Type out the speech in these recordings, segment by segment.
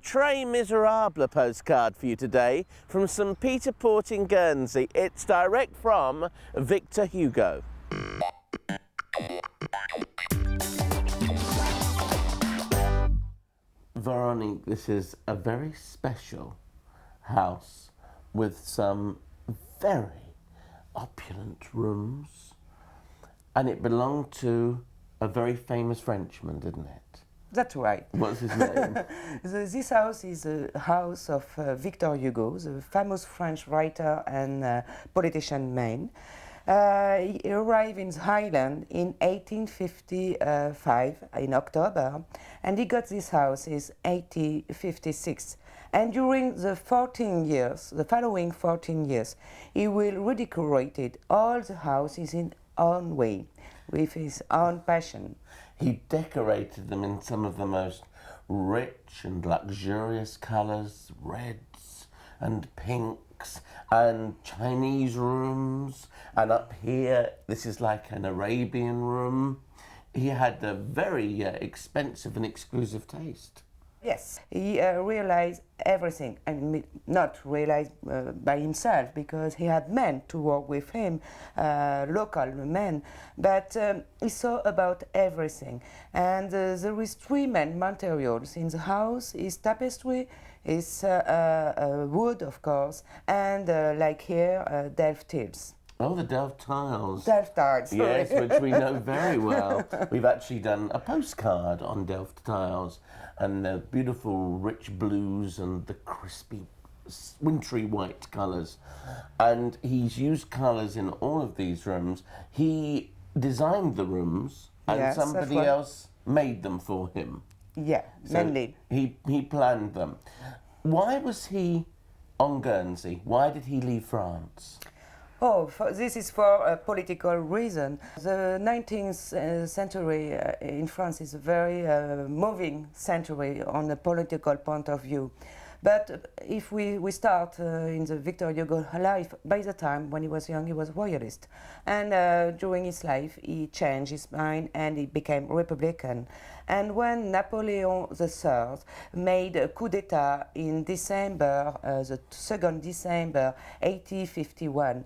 Très Miserable postcard for you today from St Peter Port in Guernsey. It's direct from Victor Hugo. Veronique, this is a very special house with some very opulent rooms, and it belonged to a very famous Frenchman, didn't it? That's right. What's his name? This house is a house of Victor Hugo, the famous French writer and politician man. He arrived in the island in 1855 in October, and he got this house in 1856. And during the following 14 years, he will redecorate all the houses in his own way, with his own passion. He decorated them in some of the most rich and luxurious colours, reds and pinks and Chinese rooms. And up here, this is like an Arabian room. He had a very expensive and exclusive taste. Yes, he realized everything, and not realized by himself, because he had men to work with him, local men, but he saw about everything. And there is three main materials in the house: is tapestry, is wood, of course, and like here, Delft tiles. Oh, the Delft tiles. Delft tiles, sorry. Yes, which we know very well. We've actually done a postcard on Delft tiles, and the beautiful rich blues and the crispy wintry white colours. And he's used colours in all of these rooms. He designed the rooms, and yes, somebody else made them for him. Yeah, so mainly. He planned them. Why was he on Guernsey? Why did he leave France? Oh, this is for a political reason. The 19th century in France is a very moving century on a political point of view. But if we start in the Victor Hugo life, by the time when he was young, he was royalist. And during his life, he changed his mind and he became Republican. And when Napoleon III made a coup d'etat in December, the 2nd December 1851,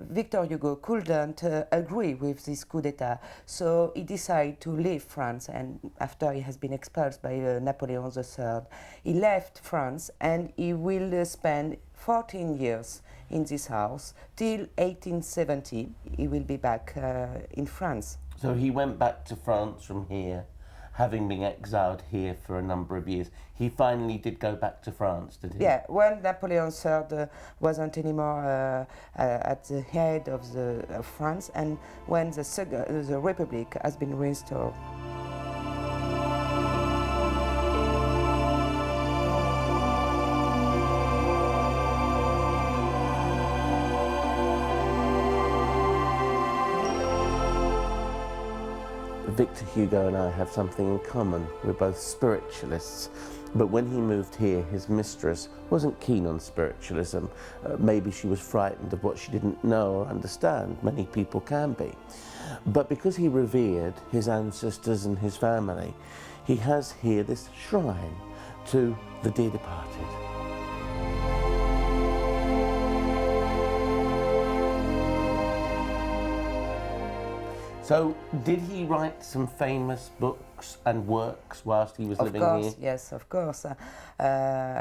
Victor Hugo couldn't agree with this coup d'etat. So he decided to leave France, and after he has been expelled by Napoleon III, he left France, and he will spend 14 years in this house till 1870. He will be back in France. So he went back to France from here, having been exiled here for a number of years. He finally did go back to France, did he? Yeah, when Napoleon III wasn't anymore at the head of France, and when the Republic has been restored. Victor Hugo and I have something in common. We're both spiritualists, but when he moved here, his mistress wasn't keen on spiritualism. Maybe she was frightened of what she didn't know or understand. Many people can be. But because he revered his ancestors and his family, he has here this shrine to the dear departed. So, did he write some famous books and works whilst he was living here? Of course, yes, of course.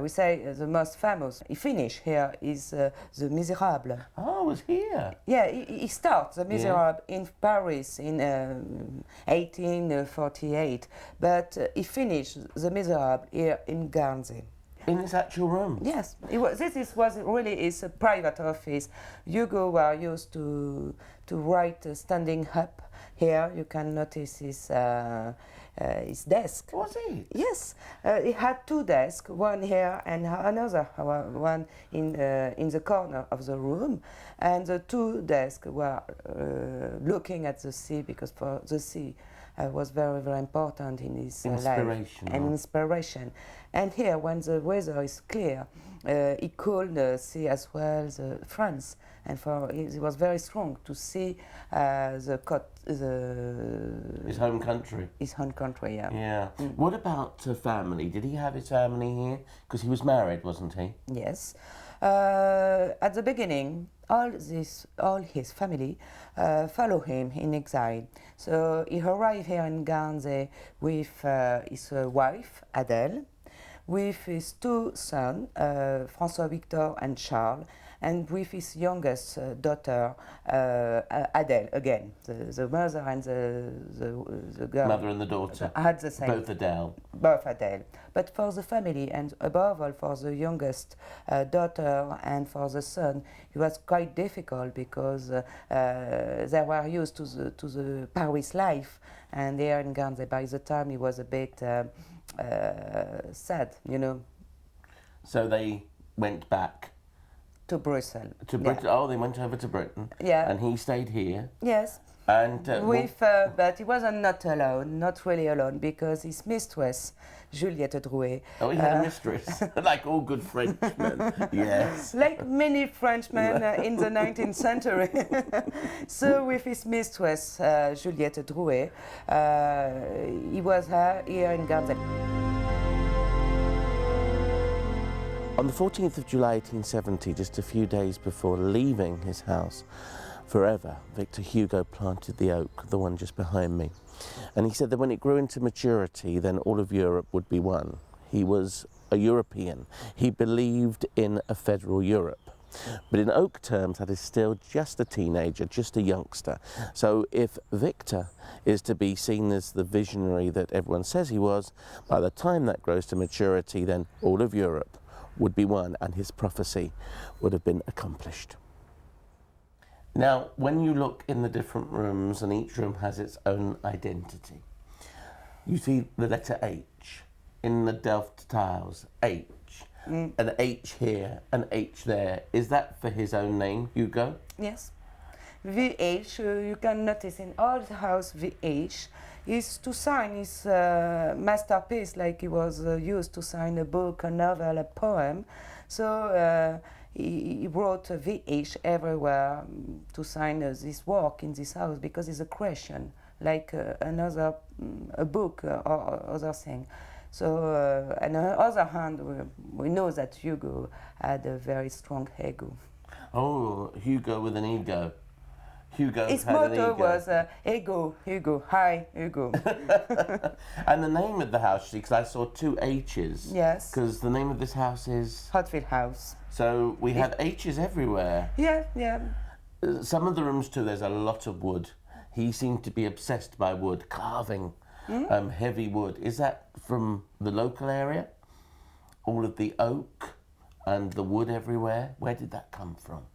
We say the most famous, he finished here, is The Misérables. Oh, it was here? Yeah, he started The Misérables in Paris in 1848, but he finished The Misérables here in Guernsey. In this actual room? Yes, this was really his private office. Hugo were used to write standing up. Here you can notice his desk. Was it? Yes, he had two desks, one here and another one in the corner of the room, and the two desks were looking at the sea, because for the sea was very, very important in his life. Inspirational. And inspiration. And here, when the weather is clear, he could see as well the France. And for it was very strong to see his home country. His home country, yeah. Yeah. What about family? Did he have his family here? Because he was married, wasn't he? Yes. At the beginning, all his family follow him in exile. So he arrived here in Guernsey with his wife, Adèle, with his two sons, François Victor and Charles, and with his youngest daughter, Adèle, again. The mother and the girl. Mother and the daughter. Had the same. Both Adèle. Both Adèle. But for the family, and above all for the youngest daughter and for the son, it was quite difficult because they were used to the Paris life, and here in Guernsey, by the time, he was a bit sad, you know. So they went back to Brussels. to Britain. Yeah. Oh, they went over to Britain. Yeah. And he stayed here. Yes. And but he wasn't not alone, not really alone, because his mistress, Juliette Drouet. Oh, he had a mistress, like all good Frenchmen. Yes. Like many Frenchmen in the 19th century. So with his mistress, Juliette Drouet, he was here in Guernsey. On the 14th of July 1870, just a few days before leaving his house forever, Victor Hugo planted the oak, the one just behind me. And he said that when it grew into maturity, then all of Europe would be one. He was a European. He believed in a federal Europe. But in oak terms, that is still just a teenager, just a youngster. So if Victor is to be seen as the visionary that everyone says he was, by the time that grows to maturity, then all of Europe would be one, and his prophecy would have been accomplished. Now, when you look in the different rooms, and each room has its own identity, you see the letter H in the Delft tiles, H, an H here, an H there. Is that for his own name, Hugo? Yes. VH, you can notice in all the house VH, is to sign his masterpiece, like he was used to sign a book, a novel, a poem. So he wrote VH everywhere to sign this work in this house, because it's a creation, like another a book or other thing. So on the other hand, we know that Hugo had a very strong ego. Oh, Hugo with an ego. Hugo His had an motto ego. was ego, Hugo, hi, Hugo. And the name of the house, because I saw two H's. Yes. Because the name of this house is... Hauntville House. So we have H's everywhere. Yeah, yeah. Some of the rooms too, there's a lot of wood. He seemed to be obsessed by wood, carving heavy wood. Is that from the local area? All of the oak and the wood everywhere? Where did that come from?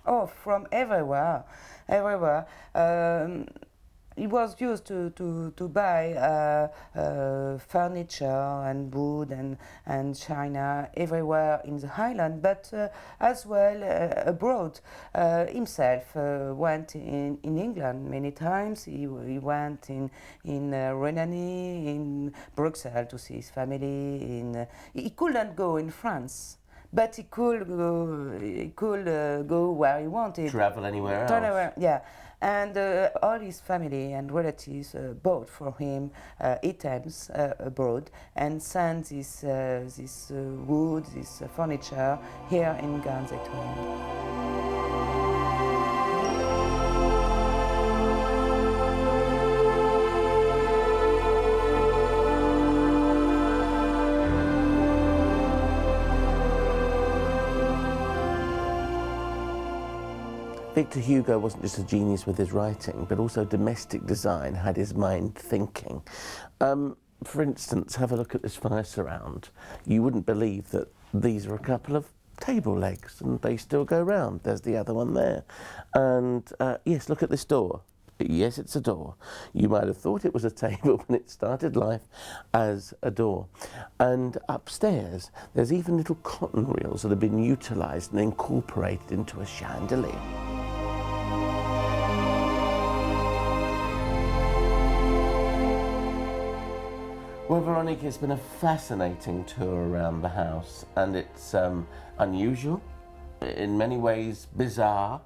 Oh, from everywhere, everywhere. He was used to buy furniture and wood and china everywhere in the island, but as well abroad. Himself went in England many times. He went in Renanie, in Brussels to see his family. He couldn't go in France. But he could go where he wanted. Travel anywhere else. Yeah. And all his family and relatives bought for him items abroad and sent this wood, this furniture here in Guernsey to him. Victor Hugo wasn't just a genius with his writing, but also domestic design had his mind thinking. For instance, have a look at this fire surround. You wouldn't believe that these are a couple of table legs and they still go round. There's the other one there. And yes, look at this door. Yes, it's a door. You might have thought it was a table when it started life as a door. And upstairs, there's even little cotton reels that have been utilised and incorporated into a chandelier. Well, Veronique, it's been a fascinating tour around the house, and it's unusual, in many ways bizarre.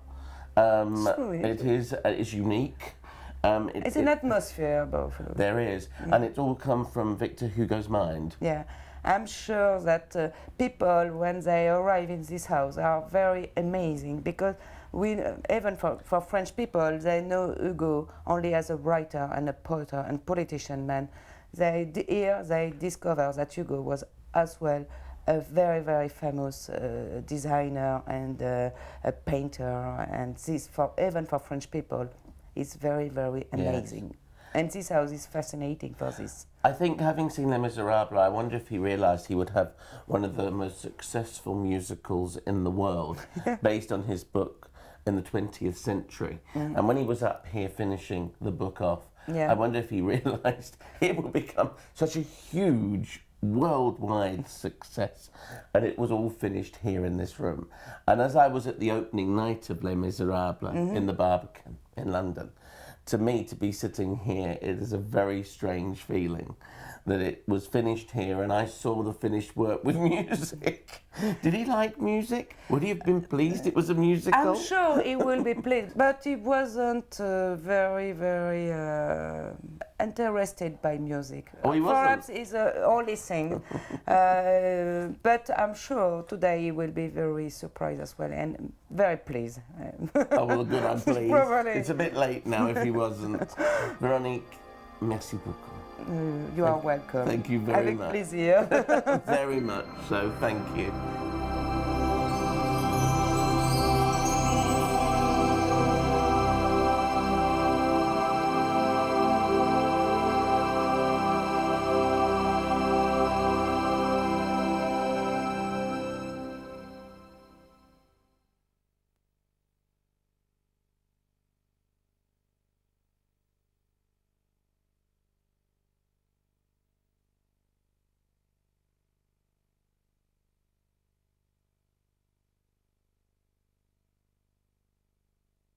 It's unique. It's an atmosphere above. There is, and it's all come from Victor Hugo's mind. Yeah, I'm sure that people, when they arrive in this house, are very amazing because even for French people, they know Hugo only as a writer and a poet and politician man. Here they discover that Hugo was as well a very, very famous designer and a painter, and this, even for French people, is very, very amazing. Yes. And this house is fascinating for this. I think, having seen Les Miserables, I wonder if he realised he would have one of the most successful musicals in the world based on his book in the 20th century. And when he was up here finishing the book off, I wonder if he realised it would become such a huge worldwide success, and it was all finished here in this room. And as I was at the opening night of Les Miserables in the Barbican in London, to me, to be sitting here, it is a very strange feeling that it was finished here and I saw the finished work with music. Did he like music? Would he have been pleased it was a musical? I'm sure he will be pleased, but he wasn't very, very interested by music. Oh, he wasn't? Perhaps he's only sing, but I'm sure today he will be very surprised as well and very pleased. Oh, well, good, I'm pleased. Probably. It's a bit late now if he wasn't. Veronique, merci beaucoup. You are welcome. Thank you very Avec much. plaisir. Very much so, thank you.